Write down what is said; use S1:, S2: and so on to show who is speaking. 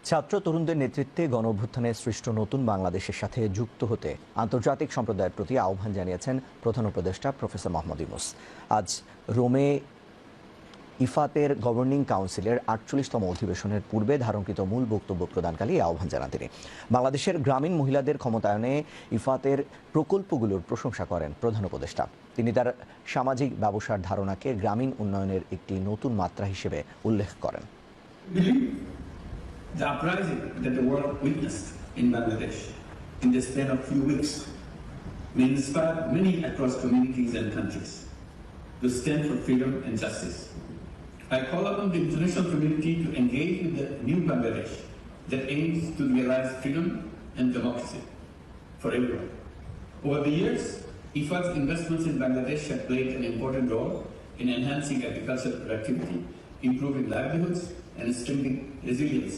S1: ছাত্র তরুণদের নেতৃত্বে গণঅভ্যুত্থানে সৃষ্ট নতুন বাংলাদেশের সাথে যুক্ত হতে আন্তর্জাতিক সম্প্রদায়ের প্রতি আহ্বান জানিয়েছেন প্রধান উপদেষ্টা প্রফেসর মোহাম্মদ ইউনূস। আজ রোমে ইফাতের গভর্নিং কাউন্সিলের ৪৮তম অধিবেশনের পূর্বে ধারণকৃত মূল বক্তব্য প্রদানকালে এই আহ্বান জানান তিনি। বাংলাদেশের গ্রামীণ মহিলাদের ক্ষমতায়নে ইফাতের প্রকল্পগুলোর প্রশংসা করেন প্রধান উপদেষ্টা। তিনি তার সামাজিক ব্যবসার ধারণাকে গ্রামীণ উন্নয়নের একটি নতুন মাত্রা হিসেবে উল্লেখ করেন।
S2: The uprising that the world witnessed in Bangladesh in the span of few weeks may inspire many across communities and countries to stand for freedom and justice. I call upon the international community to engage with the new Bangladesh that aims to realize freedom and democracy for everyone. Over the years, IFAD's investments in Bangladesh have played an important role in enhancing agricultural productivity, improving livelihoods, and strengthening resilience